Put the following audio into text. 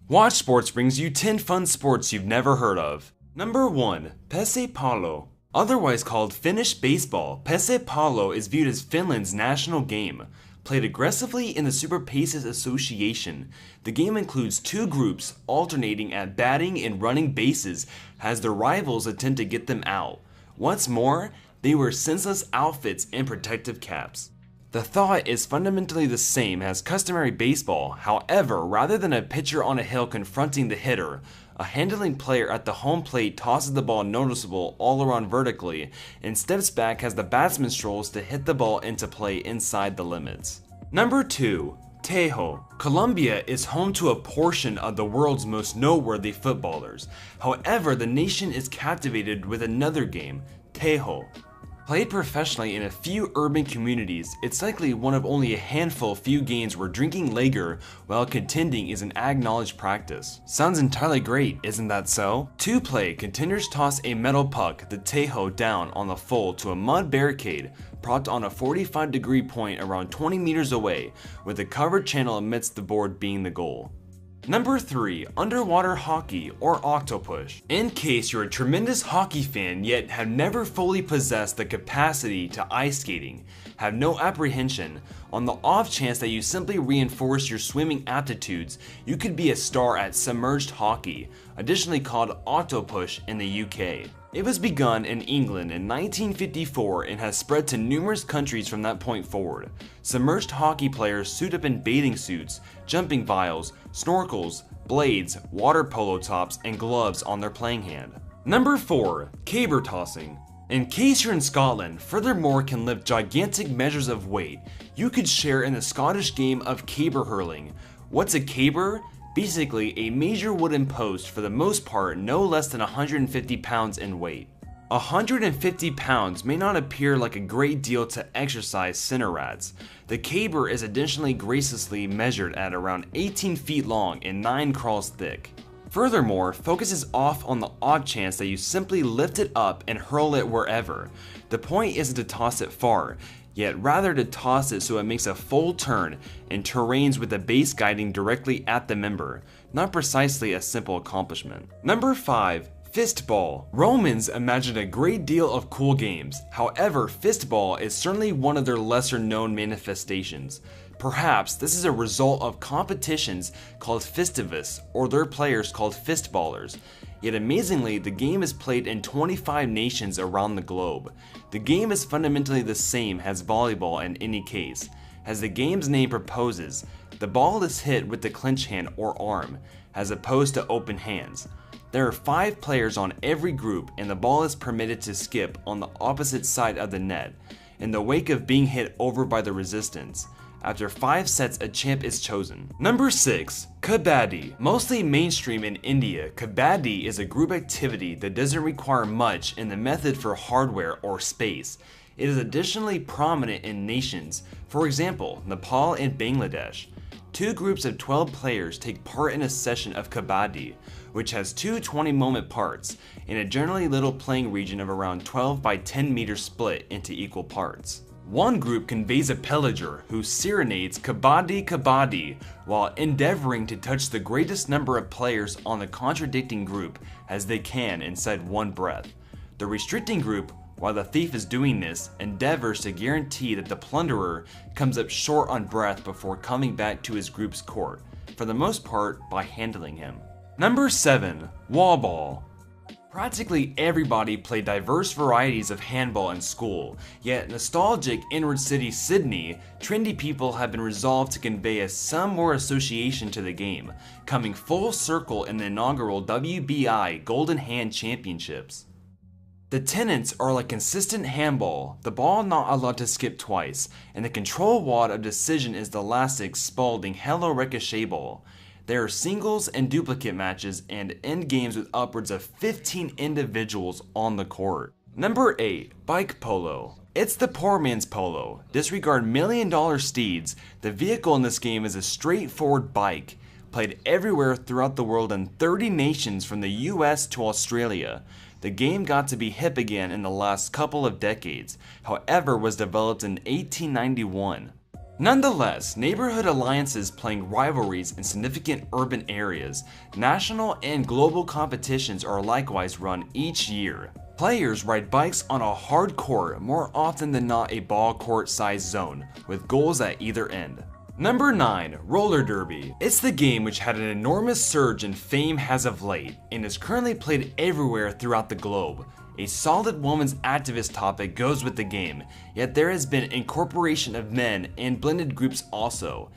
Watch Sports brings you 10 fun sports you've never heard of. Number 1. Polo. Otherwise called Finnish baseball, Polo is viewed as Finland's national game. Played aggressively in the Super Paces Association, the game includes two groups alternating at batting and running bases as their rivals attempt to get them out. What's more, they wear senseless outfits and protective caps. The thought is fundamentally the same as customary baseball, however, rather than a pitcher on a hill confronting the hitter, a handling player at the home plate tosses the ball noticeable all around vertically and steps back as the batsman strolls to hit the ball into play inside the limits. Number 2. Heyho. Colombia is home to a portion of the world's most noteworthy footballers. However, the nation is captivated with another game, Heyho. Played professionally in a few urban communities, it's likely one of only a handful few games where drinking lager while contending is an acknowledged practice. Sounds entirely great, isn't that so? To play, contenders toss a metal puck, the Heyho, down on the full to a mud barricade propped on a 45-degree point around 20 meters away, with a covered channel amidst the board being the goal. Number 3. Underwater hockey or octopus. In case you're a tremendous hockey fan yet have never fully possessed the capacity to ice skating, have no apprehension, on the off chance that you simply reinforce your swimming aptitudes, you could be a star at submerged hockey, additionally called octopus in the UK. It was begun in England in 1954 and has spread to numerous countries from that point forward. Submerged hockey players suit up in bathing suits, jumping vials, snorkels, blades, water polo tops, and gloves on their playing hand. Number 4. Cairn Tossing. In case you're in Scotland, furthermore can lift gigantic measures of weight, you could share in the Scottish game of caber hurling. What's a caber? Basically, a major wooden post, for the most part no less than 150 pounds in weight. 150 pounds may not appear like a great deal to exercise center rats. The caber is additionally graciously measured at around 18 feet long and 9 crawls thick. Furthermore, focuses off on the odd chance that you simply lift it up and hurl it wherever. The point isn't to toss it far, yet rather to toss it so it makes a full turn in terrains with the base guiding directly at the member, not precisely a simple accomplishment. Number 5. Fistball. Romans imagined a great deal of cool games, however fistball is certainly one of their lesser known manifestations. Perhaps this is a result of competitions called festivus, or their players called fistballers. Yet amazingly, the game is played in 25 nations around the globe. The game is fundamentally the same as volleyball in any case. As the game's name proposes, the ball is hit with the clinch hand or arm, as opposed to open hands. There are 5 players on every group and the ball is permitted to skip on the opposite side of the net, in the wake of being hit over by the resistance. After 5 sets, a champ is chosen. Number 6. Kabaddi. Mostly mainstream in India, Kabaddi is a group activity that doesn't require much in the method for hardware or space. It is additionally prominent in nations, for example, Nepal and Bangladesh. 2 groups of 12 players take part in a session of Kabaddi, which has 2 20-moment parts, in a generally little playing region of around 12 by 10 meters split into equal parts. One group conveys a pillager who serenades Kabaddi Kabaddi while endeavoring to touch the greatest number of players on the contradicting group as they can inside one breath. The restricting group, while the thief is doing this, endeavors to guarantee that the plunderer comes up short on breath before coming back to his group's court, for the most part by handling him. Number 7. Wallball. Practically everybody played diverse varieties of handball in school, yet nostalgic inward city Sydney, trendy people have been resolved to convey a some more association to the game, coming full circle in the inaugural WBI Golden Hand Championships. The tenets are like consistent handball, the ball not allowed to skip twice, and the control wad of decision is the elastic Spalding Hello Ricochet ball. There are singles and duplicate matches and end games with upwards of 15 individuals on the court. Number 8. Bike Polo. It's the poor man's polo. Disregard $1,000,000 steeds. The vehicle in this game is a straightforward bike, played everywhere throughout the world in 30 nations from the US to Australia. The game got to be hip again in the last couple of decades, however was developed in 1891. Nonetheless, neighborhood alliances playing rivalries in significant urban areas, national and global competitions are likewise run each year. Players ride bikes on a hard court, more often than not a ball court sized zone, with goals at either end. Number 9. Roller Derby. It's the game which had an enormous surge in fame as of late, and is currently played everywhere throughout the globe. A solid women's activist topic goes with the game, yet there has been incorporation of men and blended groups also.